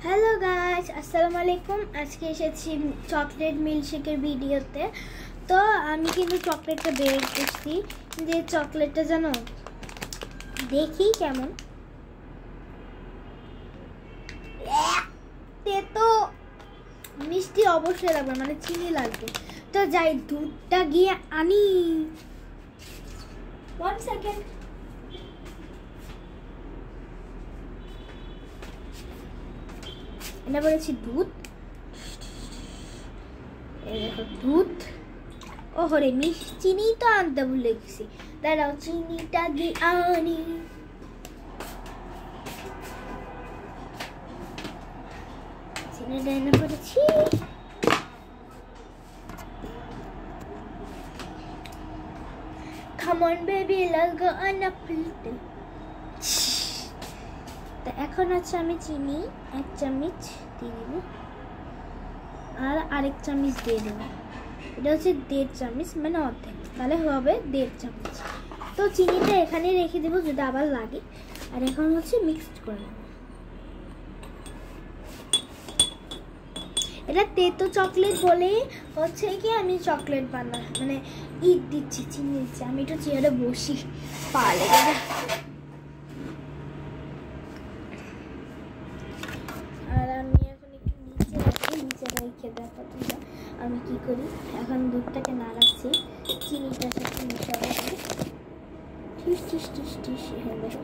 Hello guys, আসসালামু আলাইকুম। আজকে এসেছি চকলেট মিল্কশেকের ভিডিওতে। তো আমি কিন্তু চকলেটটা বের করছি, যে চকলেটটা জানো দেখি কেমন। তো মিষ্টি অবশ্যই লাগবে, মানে চিনি লাগবে। তো যাই দুধটা গিয়ে আনি। 1 সেকেন্ড। এটা বলেছি দুধ, এই দেখো দুধ। ও হরে চিনি তো আনতে ভুলে গেছি, দাঁড়াও চিনিটা দিয়ে আনি। চিনিটা এনে পড়েছি। Come on baby, let's go on a plate. তো এখন আছে আমি চিনি 1 চামচ দিয়ে দেব, আর আরেক চামচ দিয়ে দেব। এটা হচ্ছে 1.5 চামচ, মানে অর্ধেক, তাহলে হবে 1.5 চামচ। তো চিনিটা এখানে রেখে দেবো যদি আবার লাগে। আর এখন হচ্ছে মিক্সড করে নেব। এটা তেতো চকলেট বলে হচ্ছে কি আমি চকলেট বানা মানে ইট দিচ্ছি, চিনি দিচ্ছি। আমি একটু চেয়ারে বসি, পা লেগে যায়। আর আমি এখন একটু নিচে রেখে দেখো তোমরা আমি কি করি। এখন দুধটাকে নাড়াচ্ছি, চিনিটার সাথে মেশাচ্ছি। টিস টিস টিস টিস। হ্যাঁ দেখো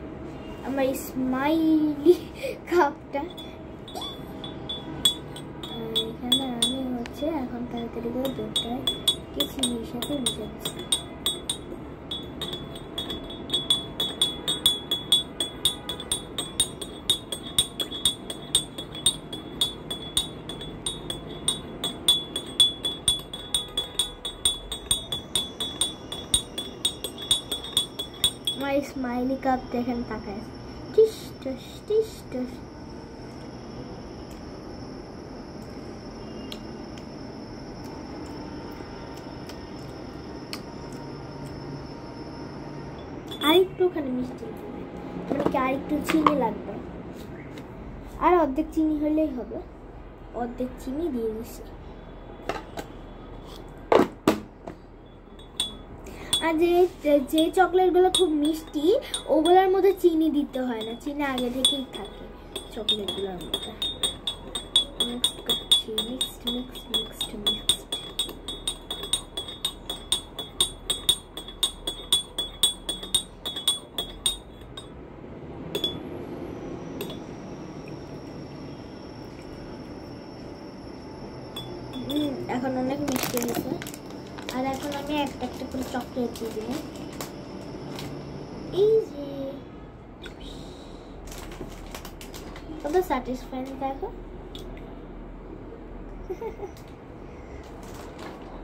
আমার স্মাইলি কাপটা। এখানে আমি হচ্ছে এখন তাড়াতাড়ি করে দুধটাকে চিনির সাথে মিশাচ্ছি। আমার স্মাইলি কাপ দেখেন তাকায় টিস টিস টিস টিস। আরেকটুখানি মিষ্টি মানে কি আরেকটু চিনি লাগবে, আর অর্ধেক চিনি হলেই হবে। অর্ধেক চিনি দিয়ে দিচ্ছি। আর যে চকলেটগুলো খুব মিষ্টি ওগুলোর মধ্যে চিনি দিতে হয় না, চিনি আগে থেকেই থাকে চকলেটগুলোর মধ্যে। মিক্সড করছি, মিক্সড মিক্সড মিক্সড মিক্সড। এখন অনেক মিষ্টি হয়েছে। আর এখন আমি একটা একটা করে চকলেট দিয়ে দিব। ইজি, কত স্যাটিসফাইং দেখো।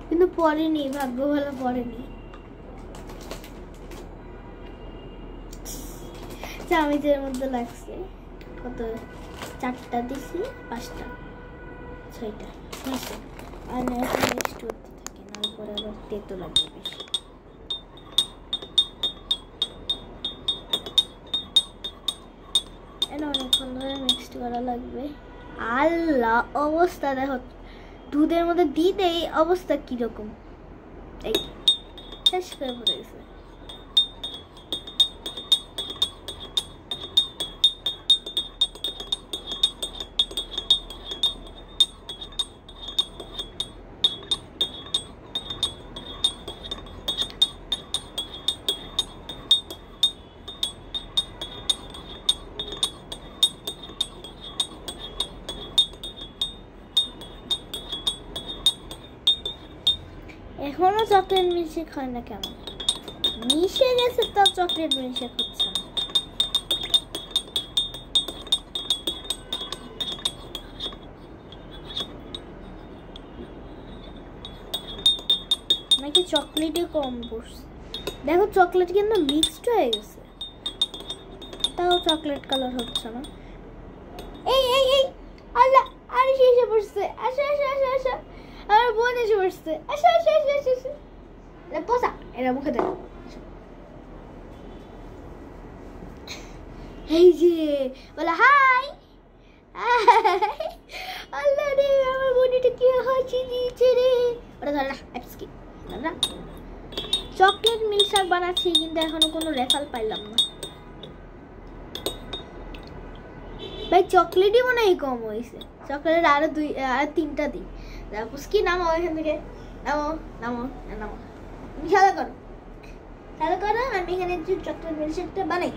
কিন্তু পড়েনি, ভাগ্য ভালো পড়েনি। চামচের মধ্যে লাগছে কত, 4টা দিছি, 5টা, 6টা, 6টা। আর নেক্সট করতে থাকি, তারপরে আবার তেতো লাগবে বেশি। এটা অনেকক্ষণ ধরে মিক্সড করা লাগবে। আল্লাহ অবস্থা দেখো, দুধের মধ্যে দিতেই অবস্থা কিরকম, এই শেষ করে পড়ে গেছে। এখনো চকলেট মিল্কশেক হয় না কেন? মিশে গেছে তো চকলেট মিল্কশেক হচ্ছে না। নাকি চকলেটে কম পড়ছে? দেখো চকলেট কিন্তু মিক্সড হয়ে গেছে, তাও চকলেট কালার হচ্ছে না। এই এই এই আল্লাহ, আরে এসে পড়ছে। আসো আসো আসো আসো, আমার বোন এসে পড়ছে। আসো আসো আসো আসো আসো, পোষা এরা মুখে দেয়। এই যে বলে হাই, আল্লাহ রে আমার বডিটা কি হাসি দিয়েছে রে। ওটা ধর না আজকে না চকলেট মিল্কশেক বানাচ্ছি কিন্তু এখনো কোনো রেজাল্ট পাইলাম না ভাই। চকলেটই মনে হয় কম হয়েছে, চকলেট আরো তিনটা দিই। পুস্কি নামো এখান থেকে, নামো নামো নামো, তুমি খেলা করো খেলা করো, আমি এখানে চকলেট মিল্কশেকটা বানাই।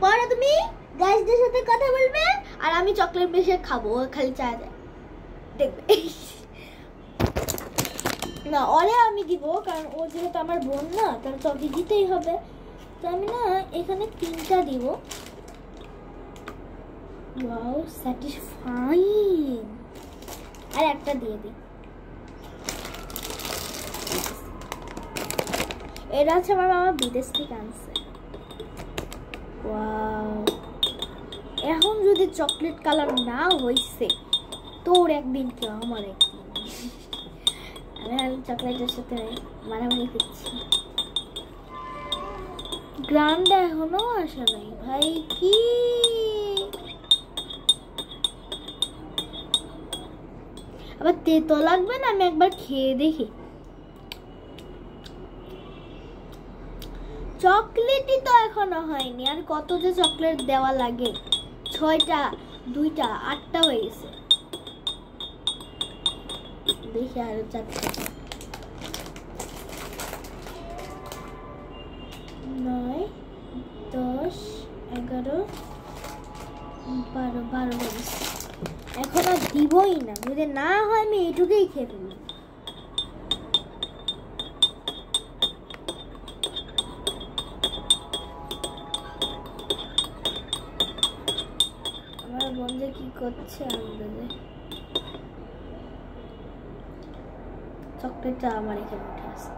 পরে তুমি গাইসদের সাথে কথা বলবে আর আমি চকলেট মিল্কশেক খাবো, খালি চা যায় দেখবে না। ওরে আমি দিব কারণ ও যেহেতু আমার বোন না, তাহলে তো ওকে দিতেই হবে। তো আমি না এখানে তিনটা দিব। Wow satisfying. আর একটা দিয়ে দিই। এটা হচ্ছে আমার মামা বিদেশ থেকে আনছে। ওয়াও এখন যদি চকলেট কালার না হইছে তোর একদিন কেউ আমার একদিন। আমি চকলেটের সাথে মারামারি করছি। গ্রান্ডা এখনো আসে নাই ভাই, কি আবার তেতো লাগবে না? আমি একবার খেয়ে দেখি। চকলেটই তো এখনো হয়নি, আর কত যে চকলেট দেওয়া লাগে? 6টা 2টা 8টা হয়ে গেছে। দেখি আরো 4টা 9 10 11 12 12 এখন আর দিবই না। যদি না হয় আমি এইটুকুই খেয়ে ফেলবো। আমার বোন যে কি করছে আন্দাজে। চকলেটটা আমার এখানে উঠে আসে,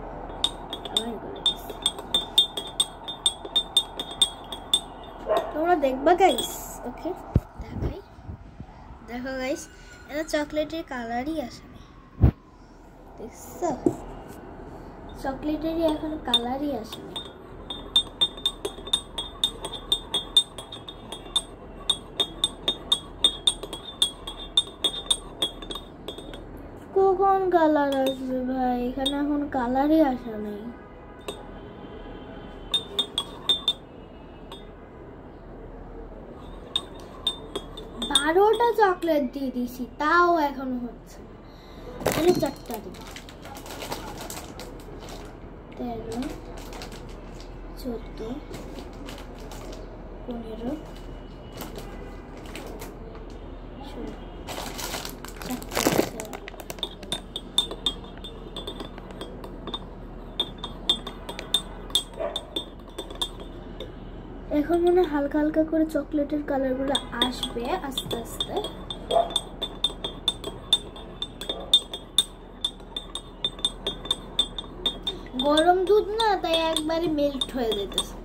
আমার গলে গেছে। তোমরা দেখবা গাইস, ওকে দেখাই। দেখো গাইস, এটা চকলেটের কালারই আসে না, দেখছো? চকলেটেরই এখন কালারই আসে না। কখন কালার আসবে ভাই? এখানে এখন কালারই আসে নাই। বারোটা চকলেট দিয়ে দিছি, তাও এখনো হচ্ছে। আমি 4টা দিব। 13 14 15 16। এখন মনে হালকা হালকা করে চকলেটের কালারগুলো আসবে আস্তে আস্তে। গরম দুধ না, তাই একবারে মেল্ট হয়ে যেতেছে।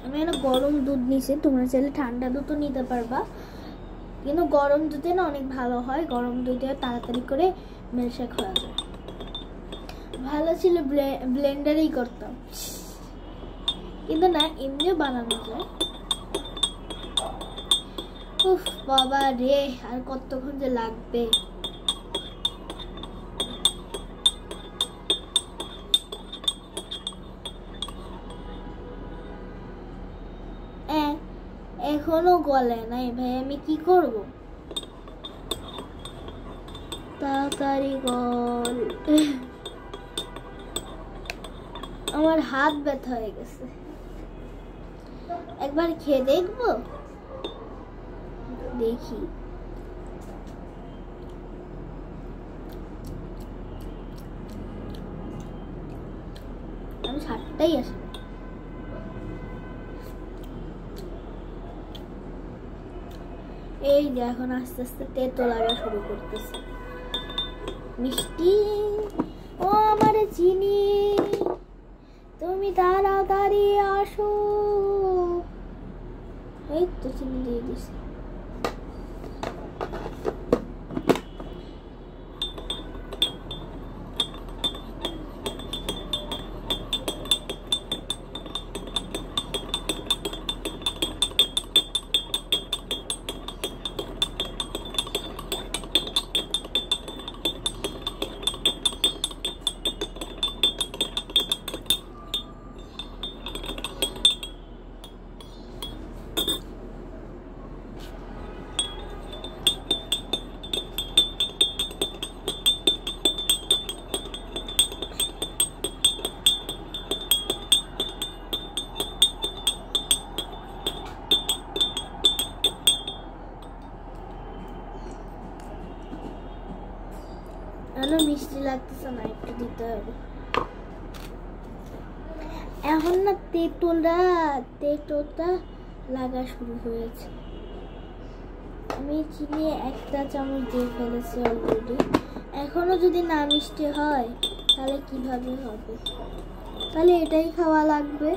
আমি এখানে গরম দুধ নিছি, তোমরা চাইলে ঠান্ডা দুধও নিতে পারবা, কিন্তু গরম দুধে না অনেক ভালো হয়। গরম দুধে তাড়াতাড়ি করে মিল্কশেক হয়ে যায়। ভালো ছিল ব্লেন্ডারেই করতাম, কিন্তু না এমনিও বানানো যায়। উফ বাবা রে, আর কতক্ষণ যে লাগবে। এখনো গলে নাই ভাই, আমি কি করব? তাড়াতাড়ি গল। আমার হাত ব্যথা হয়ে গেছে। একবার খেয়ে দেখবো, দেখি। আমি 7টাই আসে। এই যে এখন আস্তে আস্তে তেতো লাগা শুরু করতেছে। মিষ্টি ও আমার চিনি, তুমি তাড়াতাড়ি আসো। এই তো চিনি দিয়ে দিছি। ভালো মিষ্টি লাগতেছে না, একটু দিতে হবে। এখন না তেঁতুলটা লাগা শুরু হয়েছে। আমি চিনি 1টা চামচ দিয়ে ফেলেছি অলরেডি। এখনো যদি না মিষ্টি হয় তাহলে কিভাবে হবে? তাহলে এটাই খাওয়া লাগবে।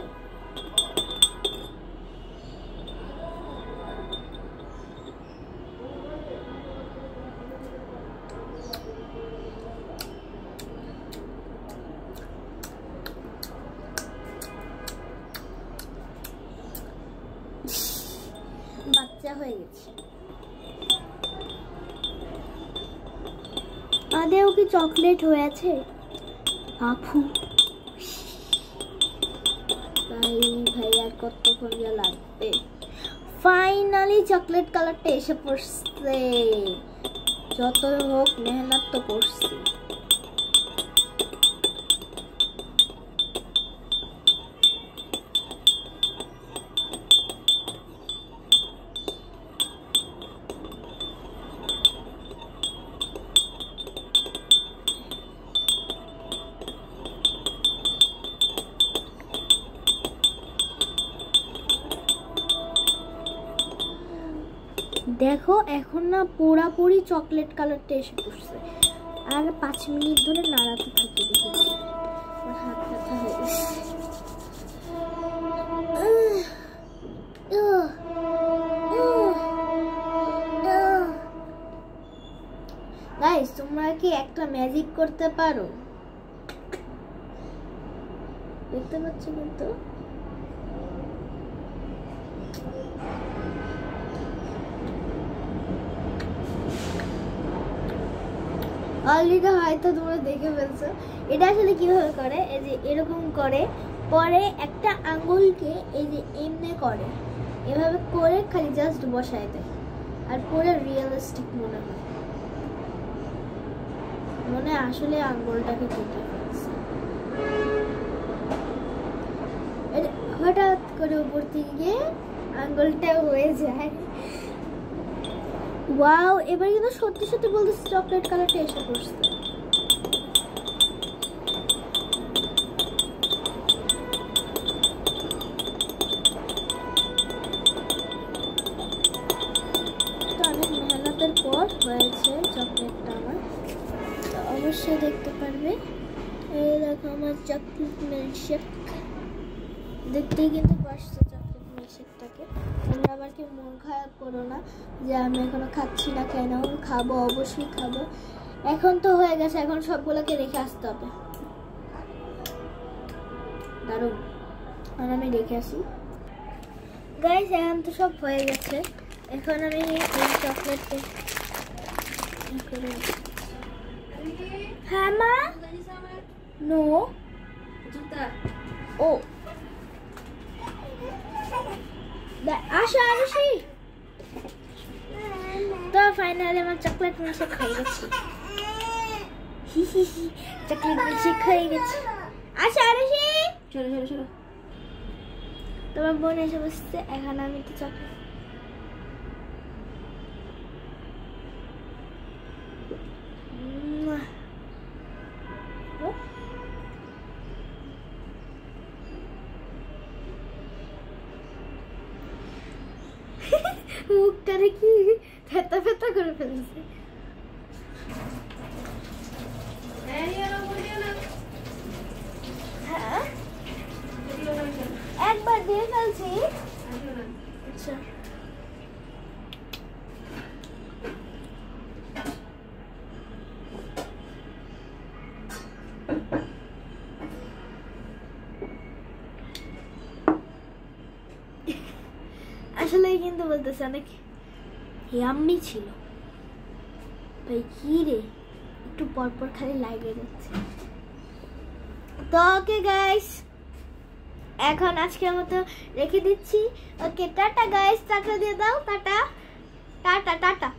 বাচ্চা হয়ে গেছে। আদেও কি চকলেট হয়েছে? আপু ভাই আর কতক্ষণ যা লাগবে? ফাইনালি চকলেট কালারটা এসে পড়ছে। যতই হোক মেহনত তো করছি। দেখো এখন না পুরাপুরি চকলেট কালারটা এসে পড়ছে। আর 5 মিনিট ধরে নাড়াতে থাকি। দেখি হাত ব্যথা হয়ে গেছে। গাইস তোমরা কি একটা ম্যাজিক করতে পারো? দেখতে পাচ্ছ কিন্তু অলরেডি হয়তো তোমরা দেখে ফেলছো। এটা আসলে কিভাবে করে, এই যে এরকম করে, পরে একটা আঙ্গুলকে এই যে এমনি করে, এভাবে করে খালি জাস্ট বসায় দেয়। আর পুরো রিয়েলিস্টিক মনে হয়, মনে আসলে আঙ্গুলটাকে কেটে ফেলছে। হঠাৎ করে উপর থেকে আঙ্গুলটা হয়ে যায়। ওয়াও, এবার কিন্তু সত্যি সত্যি বলতেছি চকলেট কালারটা এসে পড়ছে। তো অনেক মেহনতের পর হয়েছে চকলেটটা আমার, তো অবশ্যই দেখতে পারবে। এই দেখো আমার চকলেট মিল্কশেক, দেখতেই কিন্তু পারছো চকলেট মিল্কশেকটাকে। তোমরা আবার কি মন খারাপ করো না যে আমি এখনো খাচ্ছি না কেন, খাবো, অবশ্যই খাবো। এখন তো হয়ে গেছে, এখন সবগুলোকে রেখে আসতে হবে। দারুণ, আর আমি রেখে আসি। গাইস এখন তো সব হয়ে গেছে, এখন আমি এই চকলেটটা হ্যাঁ মা নো ও আসো আসি। তো ফাইনালি আমার চকলেট মিল্কশেক হয়ে গেছে। চকলেট মিল্কশেক হয়ে গেছে। আসো আসি, চলো চলো চলো। তোমার বোন এসে বসছে। এখন আমি তো চকলেট মুখটারে কি ফেতা ফেতা করে ফেলেছে। একবার দিয়ে ফেলছি। আচ্ছা আসলে কিন্তু বলতেছে অনেক ইয়াম্মি ছিল ভাই। কি রে, একটু পরপর খালি লাগে যাচ্ছে। তো ওকে গাইস, এখন আজকের মতো রেখে দিচ্ছি। ওকে টাটা গাইস, টাটা দিয়ে দাও। Tata tata tata.